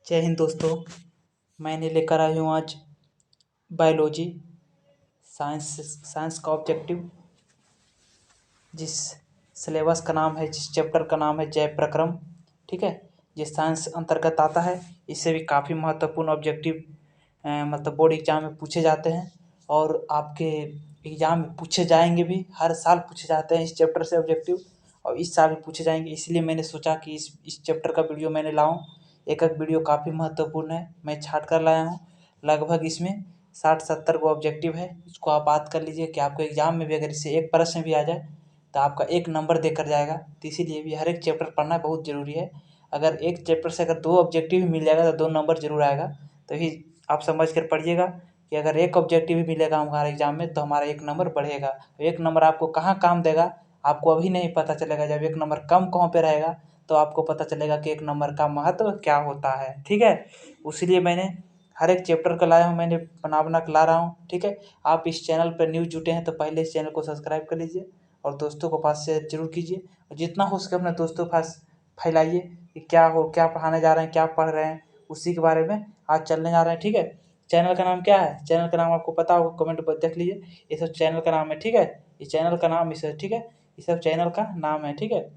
जय हिंद दोस्तों। मैंने लेकर आई हूँ आज बायोलॉजी साइंस साइंस का ऑब्जेक्टिव, जिस सिलेबस का नाम है, जिस चैप्टर का नाम है जैव प्रक्रम। ठीक है, ये साइंस अंतर्गत आता है। इससे भी काफ़ी महत्वपूर्ण ऑब्जेक्टिव मतलब बोर्ड एग्जाम में पूछे जाते हैं और आपके एग्जाम में पूछे जाएंगे भी। हर साल पूछे जाते हैं इस चैप्टर से ऑब्जेक्टिव, और इस साल भी पूछे जाएंगे। इसलिए मैंने सोचा कि इस चैप्टर का वीडियो मैंने लाऊं। एक वीडियो काफ़ी महत्वपूर्ण है, मैं छाट कर लाया हूँ। लगभग इसमें 60-70 को ऑब्जेक्टिव है। इसको आप बात कर लीजिए कि आपको एग्जाम में भी अगर इससे एक प्रश्न भी आ जाए तो आपका 1 नंबर देकर जाएगा। तो इसीलिए भी हर एक चैप्टर पढ़ना बहुत ज़रूरी है। अगर एक चैप्टर से अगर 2 ऑब्जेक्टिव भी मिल जाएगा तो 2 नंबर जरूर आएगा। तो ही आप समझ कर पढ़िएगा कि अगर एक ऑब्जेक्टिव भी मिलेगा हमारे एग्जाम में तो हमारा 1 नंबर बढ़ेगा। 1 नंबर आपको कहाँ काम देगा आपको अभी नहीं पता चलेगा। जब 1 नंबर कम कहाँ पे रहेगा तो आपको पता चलेगा कि 1 नंबर का महत्व क्या होता है। ठीक है, उसीलिए मैंने हर एक चैप्टर का लाया हूँ, मैंने बना के ला रहा हूँ। ठीक है, आप इस चैनल पर न्यू जुटे हैं तो पहले इस चैनल को सब्सक्राइब कर लीजिए और दोस्तों को पास शेयर जरूर कीजिए। और जितना हो सके अपने दोस्तों के पास फैलाइए कि क्या पढ़ाने जा रहे हैं, क्या पढ़ रहे हैं, उसी के बारे में आज चलने जा रहे हैं। ठीक है, चैनल का नाम क्या है? चैनल का नाम आपको पता होगा, कमेंट पर देख लीजिए। ये सब चैनल का नाम है। ठीक है, इस चैनल का नाम इसे, ठीक है, ये सब चैनल का नाम है। ठीक है,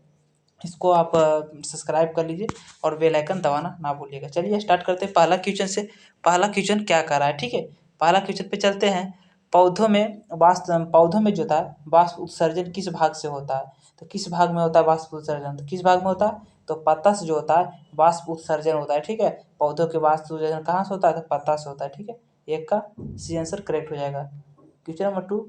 इसको आप सब्सक्राइब कर लीजिए और बेल आइकन दबाना ना भूलिएगा। चलिए स्टार्ट करते हैं पहला क्वेश्चन से। पहला क्वेश्चन क्या कर रहा है? ठीक है, पहला क्वेश्चन पे चलते हैं। पौधों में जो था वाष्प उत्सर्जन किस भाग से होता है? तो किस भाग में होता है वाष्प उत्सर्जन? तो किस भाग में होता है? तो पत्ता से जो होता है वाष्प उत्सर्जन होता है। ठीक है, पौधों के वाष्प उत्सर्जन कहाँ से होता है? तो पत्ता से होता है। ठीक है, एक का सी आंसर करेक्ट हो जाएगा। क्वेश्चन नंबर 2,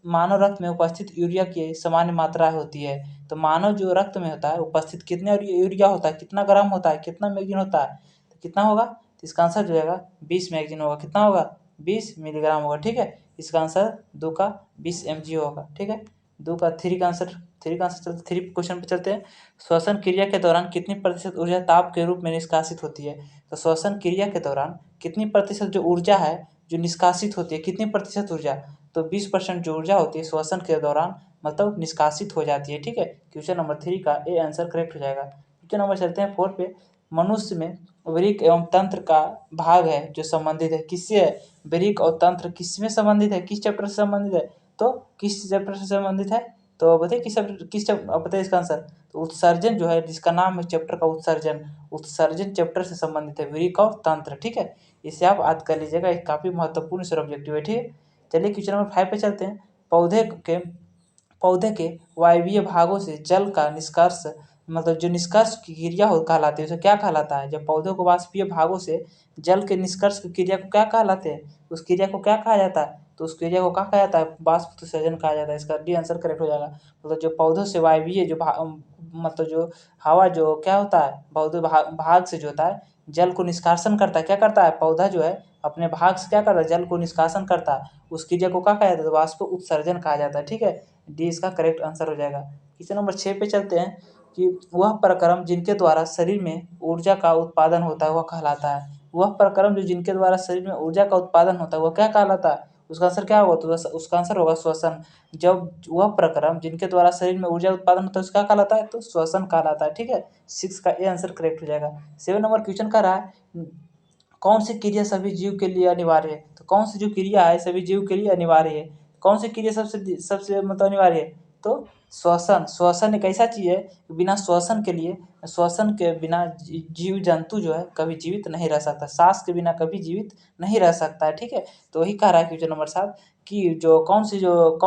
मानव रक्त में उपस्थित यूरिया की सामान्य मात्रा होती है। तो मानव जो रक्त में होता है उपस्थित कितने यूरिया होता है, कितना ग्राम होता है, कितना मैगजीन होता है? तो कितना होगा? तो इसका आंसर जो है 20 मैगजीन होगा। कितना होगा? 20 मिलीग्राम होगा। ठीक है, इसका आंसर 2 का 20 mg होगा। ठीक है, 2 का 3 का आंसर चलते 3 क्वेश्चन पे चलते हैं। श्वसन क्रिया के दौरान कितनी प्रतिशत ऊर्जा ताप के रूप में निष्कासित होती है? तो श्वसन क्रिया के दौरान कितनी प्रतिशत जो ऊर्जा है जो निष्कासित होती है, कितनी प्रतिशत ऊर्जा? तो 20% जो ऊर्जा होती है श्वसन के दौरान मतलब निष्कासित हो जाती है। ठीक है, क्वेश्चन नंबर 3 का ए आंसर करेक्ट हो जाएगा। क्वेश्चन नंबर चलते हैं 4 पे। मनुष्य में वृक्क एवं तंत्र का भाग है जो संबंधित है, किससे है? वृक्क और तंत्र किसमें संबंधित है, किस चैप्टर से संबंधित है? तो किस चैप्टर से संबंधित है? तो बताइए किस चैप्टर, अब बताइए इसका आंसर। तो उत्सर्जन जो है, जिसका नाम है चैप्टर का उत्सर्जन चैप्टर से संबंधित है, वृक्क और तंत्र। ठीक है, इसे आप याद कर लीजिएगा, ये काफ़ी महत्वपूर्ण सर ऑब्जेक्टिव है। ठीक है, चलिए क्वेश्चन नंबर 5 पे चलते हैं। पौधे के वायवीय भागों से जल का निष्कर्ष मतलब जो निष्कर्ष की क्रिया हो कहलाती है, उसे क्या कहलाता है? जब पौधों को वाष्पीय भागों से जल के निष्कर्ष की क्रिया को क्या कहलाते हैं? उस क्रिया को क्या कहा जाता है? तो उस क्रिया को क्या कहा जाता है? वाष्प उत्सर्जन कहा जाता है। इसका डी आंसर करेक्ट हो जाएगा। मतलब जो पौधों से वायवीय मतलब जो हवा जो क्या होता है पौधे भाग से जो होता है जल को निष्कासन करता है। क्या करता है? पौधा जो है अपने भाग से क्या करता है? जल को निष्कासन करता है। उस क्रिया को क्या कहा जाता है? तो वाष्प उत्सर्जन कहा जाता है। ठीक है, डी इसका करेक्ट आंसर हो जाएगा। क्वेश्चन नंबर 6 पे चलते हैं कि वह प्रक्रम जिनके द्वारा शरीर में ऊर्जा का उत्पादन होता है वह कहलाता है। वह प्रक्रम जो जिनके द्वारा शरीर में ऊर्जा का उत्पादन होता है वह क्या कहलाता है? उसका आंसर क्या होगा? तो उसका आंसर होगा श्वसन। जब वह प्रक्रम जिनके द्वारा शरीर में ऊर्जा उत्पादन होता है उसका कहलाता है? तो श्वसन कहलाता है। ठीक है, 6 का ए आंसर करेक्ट हो जाएगा। 7 नंबर क्वेश्चन का रहा है, कौन सी क्रिया सभी जीव के लिए अनिवार्य है? तो कौन सी जो क्रिया है सभी जीव के लिए अनिवार्य है? कौन सी क्रिया सबसे सबसे मतलब अनिवार्य है? तो श्वसन एक ऐसा चीज है, बिना श्वसन के बिना जीव जंतु जो है कभी जीवित नहीं रह सकता। सांस के बिना कभी जीवित नहीं रह सकता है। ठीक है, तो वही कह रहा है क्वेश्चन नंबर 7 कि कौन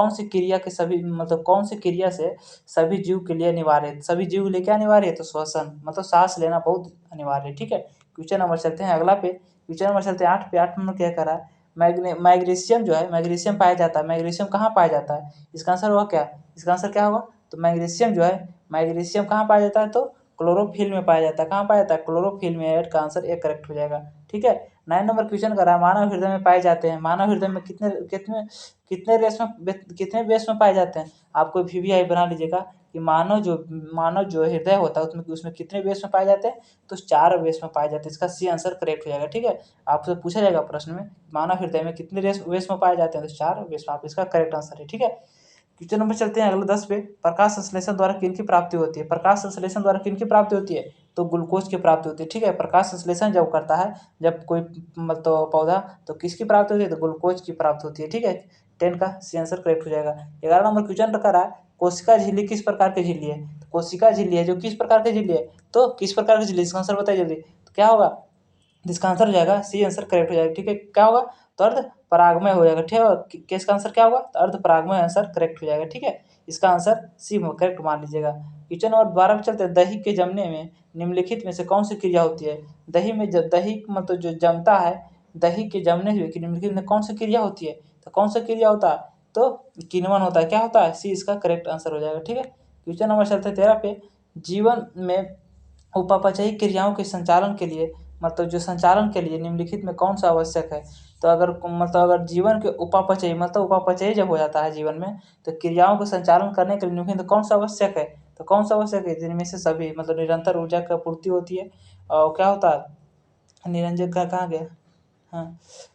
सी क्रिया के सभी मतलब कौन सी क्रिया से सभी जीव के लिए अनिवार्य है? सभी जीव के लिए क्या अनिवार्य है? तो श्वसन मतलब सांस लेना बहुत अनिवार्य है। ठीक है, क्वेश्चन नंबर चलते हैं अगला पे। क्वेश्चन नंबर चलते हैं 8 पे। 8 नंबर क्या कह रहा है? मैग्नीशियम जो है, मैग्नीशियम पाया जाता है। मैग्नीशियम कहाँ पाया जाता है? इसका आंसर होगा क्या? इसका आंसर क्या होगा? तो मैग्नीशियम जो है, मैग्नीशियम कहाँ पाया जाता है? तो क्लोरोफिल में पाया जाता है। कहाँ पाया जाता है? क्लोरोफिल में। एट का आंसर ए करेक्ट हो जाएगा। ठीक है, 9 नंबर क्वेश्चन कर रहा है, मानव हृदय में पाए जाते हैं। मानव हृदय में कितने कितने कितने बेस में पाए जाते हैं? आपको वीवीआई बना लीजिएगा कि मानव जो हृदय होता है उसमें कितने बेस में पाए जाते हैं? तो 4 बेस में पाए जाते हैं। इसका सी आंसर करेक्ट हो जाएगा। ठीक है, आपसे पूछा जाएगा प्रश्न में मानव हृदय में कितने बेस में पाए जाते हैं? तो 4 बेस में। आप इसका करेक्ट आंसर है। ठीक है, क्वेश्चन नंबर चलते हैं अगले 10 पे। प्रकाश संश्लेषण द्वारा किनकी प्राप्ति होती है? प्रकाश संश्लेषण द्वारा किनकी प्राप्ति होती है? तो ग्लूकोज की प्राप्ति होती है। ठीक है, प्रकाश संश्लेषण जब करता है, जब कोई मतलब पौधा, तो किसकी प्राप्ति होती है? तो ग्लूकोज की प्राप्ति होती है। ठीक है, 10 का सी आंसर करेक्ट हो जाएगा। 11 नंबर क्वेश्चन रखा रहा, कोशिका झिल्ली किस प्रकार की झिल्ली है? तो कोशिका झिल्ली है जो किस प्रकार की झिल्ली है? तो किस प्रकार की झिल्ली, इसका आंसर बताइए जल्दी। तो क्या होगा? इसका आंसर हो जाएगा सी आंसर करेक्ट हो जाएगा। ठीक है, क्या होगा? तो अर्ध परागमय हो जाएगा। ठीक है, केस का आंसर क्या होगा? तो अर्ध परागमय आंसर करेक्ट हो जाएगा। ठीक है, इसका आंसर सी करेक्ट मान लीजिएगा। क्वेश्चन नंबर 12 पे चलते हैं। दही के जमने में निम्नलिखित में से कौन सी क्रिया होती है? दही में दही मतलब जो जमता है, दही के जमने हुए कि निम्नलिखित में कौन सी क्रिया होती है? तो कौन सा क्रिया होता है? तो किण्वन होता है। क्या होता है? सी इसका करेक्ट आंसर हो जाएगा। ठीक है, क्वेश्चन नंबर चलते हैं 13 पे। जीवन में उपापचयी क्रियाओं के संचालन के लिए मतलब जो संचालन के लिए निम्नलिखित में कौन सा आवश्यक है? तो अगर जीवन के उपापचयी मतलब उपापचयी जब हो जाता है जीवन में, तो क्रियाओं को संचालन करने के लिए निम्नलिखित में कौन सा आवश्यक है? तो कौन सा आवश्यक है? जिनमें से सभी मतलब निरंतर ऊर्जा की आपूर्ति होती है, और क्या होता है? निरंजन का कहाँ गया? हाँ,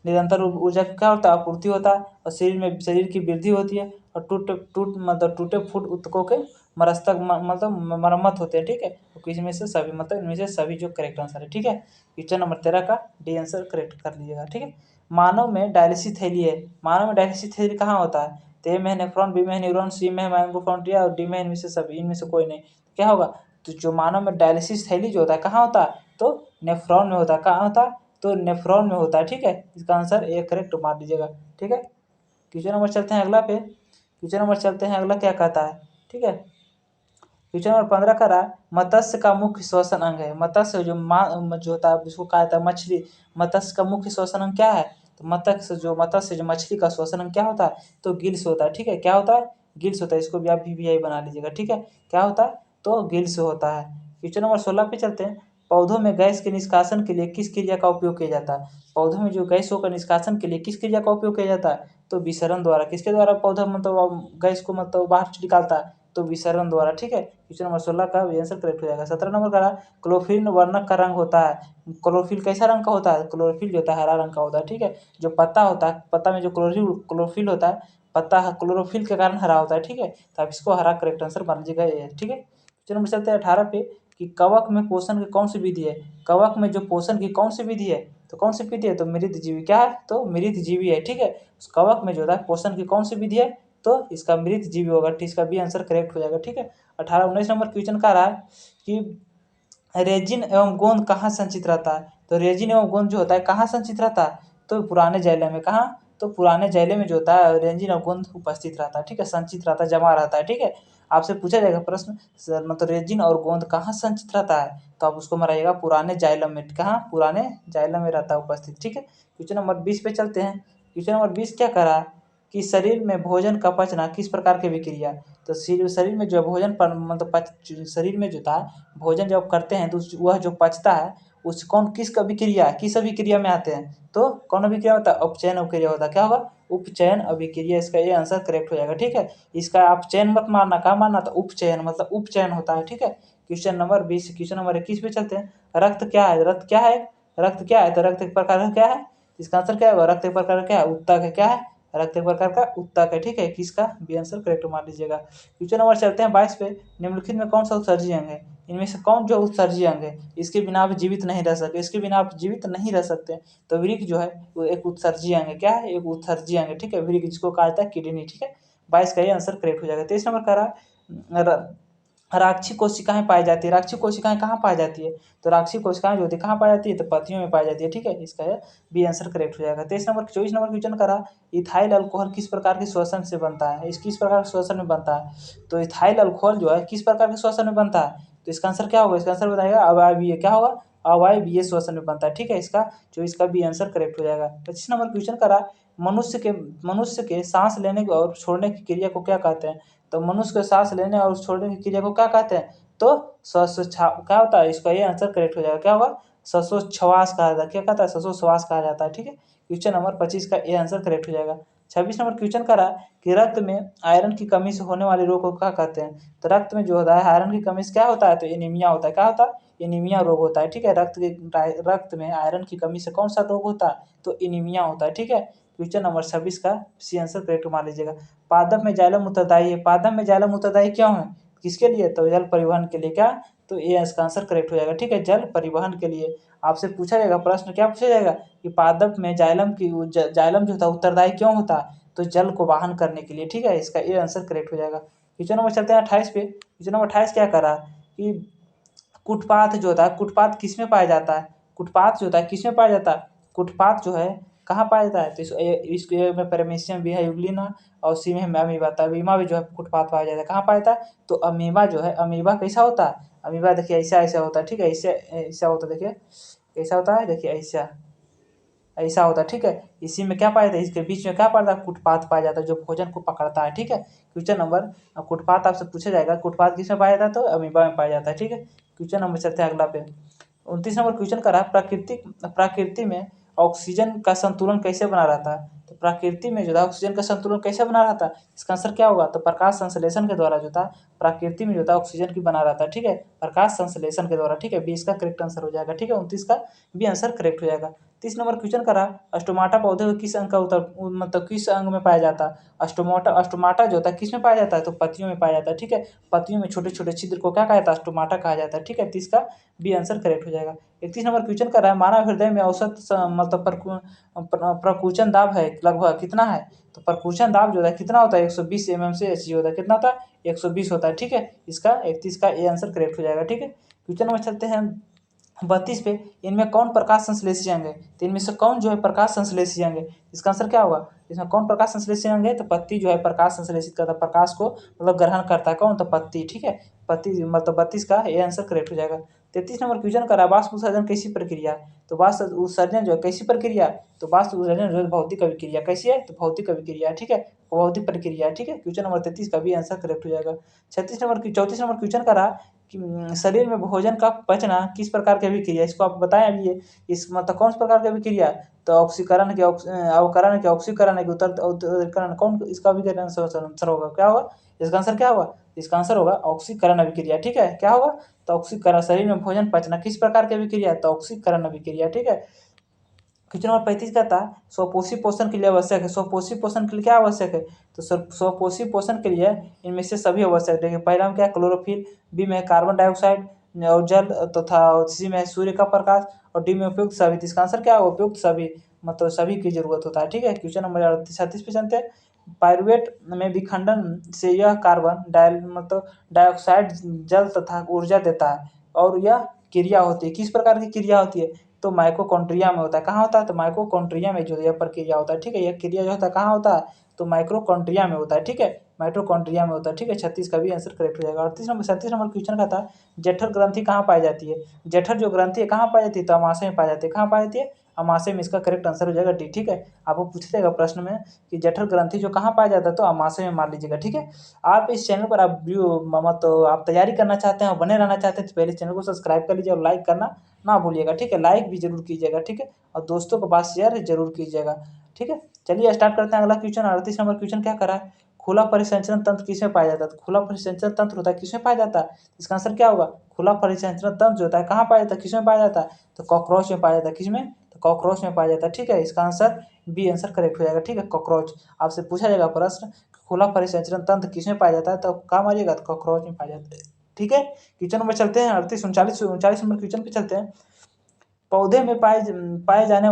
निरंतर ऊर्जा का क्या होता है? आपूर्ति होता है, और शरीर की वृद्धि होती है, और टूटे फूट ऊतकों के मरस्तक मतलब मरम्मत होते हैं। ठीक है, तो इसमें से सभी मतलब इनमें से सभी जो करेक्ट आंसर है। ठीक है, क्वेश्चन नंबर 13 का डी आंसर करेक्ट कर लीजिएगा। ठीक है, मानव में डायलिसिस थैली है। मानव में डायलिसिस थैली कहाँ होता है? तो ए में है नेफ्रॉन, बी में है न्यूरॉन, सी में है माइटोकॉन्ड्रिया, और डी में है इनमें से सभी, इनमें से कोई नहीं। क्या होगा? तो जो मानव में डायलिसिस थैली जो होता है कहाँ होता है? तो नेफ्रॉन में होता है। कहाँ होता है? तो नेफ्रॉन में होता है। ठीक है, इसका आंसर ए करेक्ट मान लीजिएगा। ठीक है, क्वेश्चन नंबर चलते हैं अगला पे। क्वेश्चन नंबर चलते हैं अगला क्या कहता है? ठीक है, क्वेश्चन नंबर 15 का रहा, मत्स्य का मुख्य श्वसन अंग है। मत्स्य जो होता है जिसको कहा जाता है मछली, मत्स्य का मुख्य श्वसन अंग क्या है? तो मत्स्य जो मछली का श्वसन अंग क्या होता है? तो गिल्स होता है। ठीक है, क्या होता है? गिल्स होता है। इसको भी आप VVI बना लीजिएगा। ठीक है, क्या होता है? तो गिल्स होता है। क्वेश्चन नंबर 16 पे चलते हैं। पौधों में गैस के निष्कासन के लिए किस क्रिया का उपयोग किया जाता है? पौधों में जो गैसों का निष्कासन के लिए किस क्रिया का उपयोग किया जाता है? तो विसरण द्वारा। किसके द्वारा पौधा मतलब गैस को मतलब बाहर निकालता है? तो विसरण द्वारा। ठीक है, क्वेश्चन नंबर 16 का आंसर करेक्ट हो जाएगा। 17 नंबर का क्लोरोफिल वर्णक का रंग होता है। क्लोरोफिल कैसा रंग का होता है? क्लोरोफिल जो होता है हरा रंग का होता है। ठीक है, जो पत्ता होता है, पत्ता में जो क्लोरोफिल होता है, पत्ता क्लोरोफिल के कारण हरा होता है। ठीक है, तो आप इसको हरा करेक्ट आंसर मान लीजिएगा ये। ठीक है, क्वेश्चन नंबर चलते हैं 18 पे कि कवक में पोषण की कौन सी विधि है? कवक में जो पोषण की कौन सी विधि है? तो कौन सी विधि है? तो मृत जीवी। क्या है? तो मृत जीवी है। ठीक है, उस कवक में जो होता है पोषण की कौन सी विधि है? तो इसका मृत जीवी होगा। इसका भी आंसर करेक्ट हो जाएगा। ठीक है, 19 नंबर क्वेश्चन का रहा है कि रेजिन एवं गोंद कहाँ संचित रहता है? तो रेजिन एवं गोंद जो होता है कहाँ संचित रहता है? तो पुराने जैले में। कहाँ? तो पुराने जैले में जो होता है रेजिन और गोंद उपस्थित रहता है। ठीक है, संचित रहता है, जमा रहता है। ठीक है, आपसे पूछा जाएगा प्रश्न सर मतलब रेजिन और गोंद कहाँ संचित रहता है? तो आप उसको मराइएगा पुराने जाइलम में। कहाँ? पुराने जाइलम में रहता है उपस्थित। ठीक है, क्वेश्चन नंबर 20 पे चलते हैं। क्वेश्चन नंबर 20 क्या कह रहा है कि शरीर में भोजन का पचना किस प्रकार की विक्रिया? तो शरीर में जो भोजन पर मतलब शरीर में जो था भोजन जब करते हैं तो वह जो पचता है उस किस अभिक्रिया किस अभिक्रिया में आते हैं? तो कौन अभिक्रिया होता है? उपचयन अभिक्रिया होता है। क्या होगा? उपचयन अभिक्रिया। इसका ये आंसर करेक्ट हो जाएगा। ठीक है, इसका आप चयन मत मारना, क्या मारना था? उपचयन मतलब उपचयन होता है। ठीक है, क्वेश्चन नंबर 20 क्वेश्चन नंबर 21 पे चलते हैं। रक्त क्या है? रक्त क्या है? रक्त क्या है? तो रक्त एक प्रकार का क्या है? इसका आंसर क्या होगा? रक्त एक प्रकार का क्या है? उत्तक है। क्या है? रक्त एक प्रकार का उत्तक है। ठीक है, किसका भी आंसर करेक्ट मान लीजिएगा। क्वेश्चन नंबर चलते हैं 22 पे। निम्नलिखित में कौन सा उत्सर्जी अंग है? इनमें से कौन जो उत्सर्जी अंग है? इसके बिना आप जीवित नहीं रह सकते, इसके बिना आप जीवित नहीं रह सकते। तो वृक्क जो है वो एक उत्सर्जी अंग है। क्या है? एक उत्सर्जी अंग है। ठीक है, वृक्क जिसको कहा जाता है किडनी। ठीक है, 22 का ये आंसर करेक्ट हो जाएगा। 23 नंबर कह रहा राक्षी कोशिकाएं पाई जाती है। राक्षी कोशिकाएं कहाँ पाई जाती है? तो राक्षी कोशिकाएं जो होती है कहाँ पाई जाती है? तो पत्तियों में पाई जाती है। ठीक है, इसका बी आंसर करेक्ट हो जाएगा। 24 नंबर क्वेश्चन करा इथाइल अल्कोहल किस प्रकार के श्वसन से बनता है? इस किस प्रकार के श्वसन में बनता है? तो इथाइल अल्कोहल जो है किस प्रकार के श्वसन में बनता है? तो इसका आंसर क्या होगा? इसका आंसर बताएगा अवायवीय। क्या होगा? अवायवीय श्वसन में बनता है। ठीक है, इसका बी आंसर करेक्ट हो जाएगा। 25 नंबर क्वेश्चन करा मनुष्य के सांस लेने और छोड़ने की क्रिया को क्या कहते हैं? तो मनुष्य के सांस लेने और छोड़ने की क्रिया को क्या कहते हैं? तो क्या होता है? इसका ये आंसर करेक्ट हो जाएगा। क्या होगा? श्वासोच्छ्वास कहा जाता है। क्या कहता है? श्वासोच्छ्वास कहा जाता है। ठीक है, क्वेश्चन नंबर 25 का ये आंसर करेक्ट हो जाएगा। 26 नंबर क्वेश्चन का रहा कि रक्त में आयरन की कमी से होने वाले रोग को क्या कहते हैं? तो रक्त में जो होता है आयरन की कमी से क्या होता है? तो एनीमिया होता है। क्या होता है? एनीमिया रोग होता है। ठीक है, रक्त में आयरन की कमी से कौन सा रोग होता है? तो एनीमिया होता है। ठीक है, क्वेश्चन नंबर 26 का सी आंसर करेक्ट मान लीजिएगा। पादप में जाइलम उत्तरदायी है। पादप में जाइलम उत्तरदायी क्यों है? किसके लिए? तो जल परिवहन के लिए। क्या? तो ये इसका आंसर करेक्ट हो जाएगा। ठीक है, जल परिवहन के लिए आपसे पूछा जाएगा प्रश्न, क्या पूछा जाएगा कि पादप में जाइलम जाइलम जो होता है उत्तरदायी क्यों होता है, तो जल को वाहन करने के लिए। ठीक है, इसका ये आंसर करेक्ट हो जाएगा। क्वेश्चन नंबर चलते हैं 28 पे। क्वेश्चन नंबर 28 क्या कर रहा है कि कुटपाथ जो होता है, कुटपाथ किस में पाया जाता है, कुटपाथ जो होता है किस में पाया जाता है, कुटपाथ जो है कहाँ पाया जाता है, तो इसको ए में पैरामीशियम, बी है यूग्लिना और सी में अमीबा। तो अमीबा में जो है कुटपाथ पाया जाता है, कहाँ पाया जाता है, तो अमीबा जो है, अमीबा कैसा होता है, अमीबा देखिए ऐसा ऐसा होता है। ठीक है, ऐसे ऐसा होता है, देखिए कैसा होता है, देखिए ऐसा ऐसा होता है। ठीक है, इसी में क्या पाया जाता है, इसके बीच में क्या पाया जाता है, कुटपाथ पाया जाता है जो भोजन को पकड़ता है। ठीक है, क्वेश्चन नंबर कुटपाथ आपसे पूछा जाएगा, कुटपाथ किस में पाया जाता है, तो अमीबा में पाया जाता है। ठीक है, क्वेश्चन नंबर चलते हैं अगला पे। 29 नंबर क्वेश्चन कर रहा है, प्रकृति में ऑक्सीजन का संतुलन कैसे बना रहता है, तो प्रकृति में जो है ऑक्सीजन का संतुलन कैसे बना रहता है, इसका आंसर क्या होगा, तो प्रकाश संश्लेषण के द्वारा जो था प्रकृति में जो था ऑक्सीजन की बना रहता है। ठीक है, प्रकाश संश्लेषण के द्वारा। ठीक है, बी इसका करेक्ट आंसर हो जाएगा। ठीक है, 29 का बी आंसर करेक्ट हो जाएगा। 30 नंबर क्वेश्चन करा, स्टोमाटा पौधे को किस अंग का मतलब किस अंग में पाया जाता है, स्टोमाटा जो होता है किस में पाया जाता है, तो पत्तियों में पाया जाता है। ठीक है, पत्तियों में छोटे छोटे छिद्र को क्या कहा जाता है, स्टोमाटा कहा जाता है। ठीक है, 30 का बी आंसर करेक्ट हो जाएगा। 31 नंबर क्वेश्चन कर रहा है, मानव हृदय में औसत मतलब प्रकुचन दाब है लगभग कितना है, तो प्रकुचन दाब जो है कितना होता है, 120 mm से एच होता है, कितना होता है, 120 होता है। ठीक है, इसका 31 का ए आंसर करेक्ट हो जाएगा। ठीक है, क्वेश्चन नंबर चलते हैं 32 पे, इनमें कौन प्रकाश संश्लेषी अंग है, तो इनमें से कौन जो है प्रकाश संश्लेषी अंग है, इसका आंसर क्या होगा, इसमें कौन प्रकाश संश्लेषी अंग है, तो पत्ती जो है प्रकाश संश्लेषित करता है, प्रकाश को मतलब ग्रहण करता है, कौन, तो पत्ती। ठीक है, पत्ती मतलब 32 का ये आंसर करेक्ट हो जाएगा। 33 नंबर क्वेश्चन करा, वाष्प उत्सर्जन कैसी प्रक्रिया है, तो वाष्प उत्सर्जन जो है कैसी प्रक्रिया है, तो वाष्प उत्सर्जन जो है भौतिक अभिक्रिया, कैसी है, तो भौतिक अभिक्रिया। ठीक है, भौतिक प्रक्रिया। ठीक है, क्वेश्चन नंबर 33 का भी आंसर करेक्ट हो जाएगा। 34 नंबर क्वेश्चन करा कि शरीर में भोजन का पचना किस प्रकार की अभिक्रिया, इसको आप बताएं अभी ये, इस मतलब कौन सी प्रकार की अभिक्रिया है, तो ऑक्सीकरण के अवकरण के ऑक्सीकरण के उत्तरीकरण, कौन इसका अभिकरण आंसर होगा, क्या होगा, इसका आंसर क्या होगा, इसका आंसर होगा ऑक्सीकरण अभिक्रिया। ठीक है, क्या होगा, तो ऑक्सीकरण, शरीर में भोजन पचना किस प्रकार की अभिक्रिया है, तो ऑक्सीकरण अभिक्रिया। ठीक है, क्वेश्चन नंबर 35 कहता है स्वपोषी पोषण के लिए आवश्यक है, स्वपोषी पोषण के लिए क्या आवश्यक है, तो स्वपोषी पोषण के लिए इनमें से सभी आवश्यक है। देखिए पहला में क्या है, क्लोरोफिल, बी में कार्बन डाइऑक्साइड और जल तथा सी में सूर्य का प्रकाश और डी में उपयुक्त सभी। तो इसका आंसर क्या है, उपयुक्त सभी, मतलब सभी की जरूरत होता है। ठीक है, क्वेश्चन नंबर 36 पे चलते हैं। पायरुवेट में विखंडन से यह कार्बन मतलब डाइऑक्साइड जल तथा ऊर्जा देता है और यह क्रिया होती है, किस प्रकार की क्रिया होती है, तो माइटोकॉन्ड्रिया में होता है, कहाँ होता है, तो माइटोकॉन्ड्रिया में जो यह प्रक्रिया होता है। ठीक है, यह क्रिया जो होता है कहाँ होता है, तो माइक्रोकॉन्ड्रिया में होता है। ठीक है, माइटोकॉन्ड्रिया में होता है। ठीक है, 36 का भी आंसर करेक्ट हो जाएगा। 37 नंबर क्वेश्चन का था जठर ग्रंथि कहाँ पाई जाती है, जठर जो ग्रंथि है कहाँ पाई जाती है, तो अमाशय में पाई जाती है, कहाँ पाई जाती है, अमाशय में, इसका करेक्ट आंसर हो जाएगा डी। ठीक है, आपको पूछ देगा प्रश्न में कि जठर ग्रंथि जो कहाँ पाया जाता है, तो अमाशय में मान लीजिएगा। ठीक है, आप इस चैनल पर आप तो आप तैयारी करना चाहते हैं और बने रहना चाहते हैं, तो पहले चैनल को सब्सक्राइब कर लीजिए और लाइक करना ना भूलिएगा। ठीक है, लाइक भी जरूर कीजिएगा। ठीक है, और दोस्तों के पास शेयर जरूर कीजिएगा। ठीक है, चलिए स्टार्ट करते हैं अगला क्वेश्चन। 38 नंबर क्वेश्चन क्या करा है, खुला परिसंचरण तंत्र किसमें पाया जाता है, तो खुला परिसंचरण तंत्र होता है किसमें पाया जाता है, इसका आंसर क्या होगा, खुला परिसंचरण तंत्र जो होता है कहाँ पाया जाता है, किसमें पाया जाता है, तो कॉकरोच में पाया जाता है, किसमें, तो कॉकरोच में पाया जाता है। ठीक है, इसका आंसर बी आंसर करेक्ट हो जाएगा। ठीक है, कॉकरोच, आपसे पूछा जाएगा प्रश्न खुला परिसंचरण तंत्र किसमें पाया जाता है, तो कहाँ मारिएगा, तो कॉकरोच में पाया जाता है। ठीक है, क्वेश्चन नंबर चलते हैं 38 39 नंबर क्वेश्चन पे चलते हैं। पौधे में पाए जाने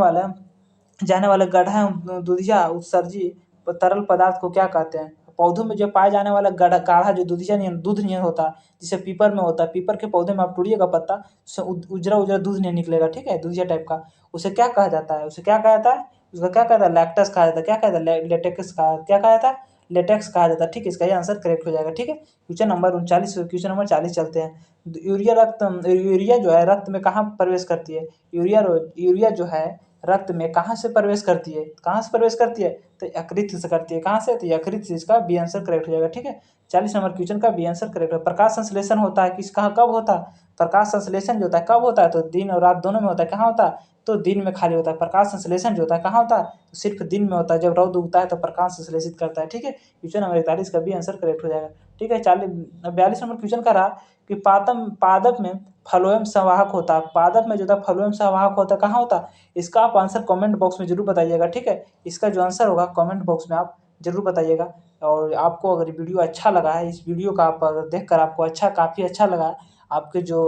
वाले गड्ढा एवं दुधिया उत्सर्जी तरल पदार्थ को क्या कहते हैं, पौधों में जो पाए जाने वाला गाढ़ा जो दूध नहीं होता, जिसे पीपर में होता है, पीपर के पौधे में आप तोड़िएगा पत्ता, उससे उजरा उजरा दूध नहीं निकलेगा। ठीक है, दूधिया टाइप का, उसे क्या कहा जाता है, उसे क्या कहा जाता है, उसका क्या कहता है, लैक्टस कहा जाता है, क्या कहता है, लेटेक्स कहा, क्या कहा जाता है, लेटेक्स कहा जाता है। ठीक है, इसका ये आंसर करेक्ट हो जाएगा। ठीक है, क्वेश्चन नंबर 40 चलते हैं। यूरिया जो है रक्त में कहाँ प्रवेश करती है, यूरिया जो है रक्त में कहाँ से प्रवेश करती है, कहाँ से प्रवेश करती है, तो यकृत से करती है, कहाँ से, तो यकृत से, इसका बी आंसर करेक्ट हो जाएगा। ठीक है, 40 नंबर क्वेश्चन का बी आंसर करेक्ट है। प्रकाश संश्लेषण होता है किस, कहाँ, कब होता है, प्रकाश संश्लेषण जो होता है कब होता है, तो दिन और रात दोनों में होता है, कहाँ होता है, तो दिन में खाली होता है। प्रकाश संश्लेषण जो होता है कहाँ होता है, तो सिर्फ दिन में होता है, जब रौद उगता है तो प्रकाश संश्लेषित करता है। ठीक है, क्वेश्चन नंबर 41 का भी आंसर करेक्ट हो जाएगा। ठीक है, 42 नंबर क्वेश्चन का रहा कि पादप में फ्लोएम संवाहक होता है, पादप में जो था फ्लोएम संवाहक होता है, कहाँ होता है, इसका आप आंसर कमेंट बॉक्स में जरूर बताइएगा। ठीक है, इसका जो आंसर होगा कमेंट बॉक्स में आप जरूर बताइएगा। और आपको अगर वीडियो अच्छा लगा है, इस वीडियो का आप अगर देखकर आपको काफ़ी अच्छा लगा है, आपके जो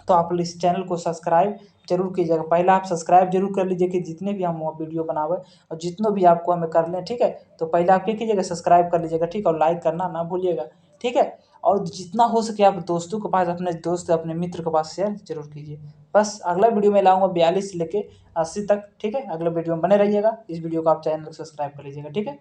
तो आप इस चैनल को सब्सक्राइब जरूर कीजिएगा। पहले आप सब्सक्राइब जरूर कर लीजिए कि जितने भी हम वीडियो बनावे और जितनों भी आपको हमें कर लें, ठीक है। तो पहले आप क्या कीजिएगा, सब्सक्राइब कर लीजिएगा, ठीक है, और लाइक करना ना भूलिएगा, ठीक है। और जितना हो सके आप दोस्तों के पास, अपने दोस्त अपने मित्र के पास शेयर जरूर कीजिए। बस अगला वीडियो में लाऊंगा 42 से लेके 80 तक, ठीक है। अगले वीडियो में बने रहिएगा। इस वीडियो को आप चैनल को सब्सक्राइब कर लीजिएगा, ठीक है।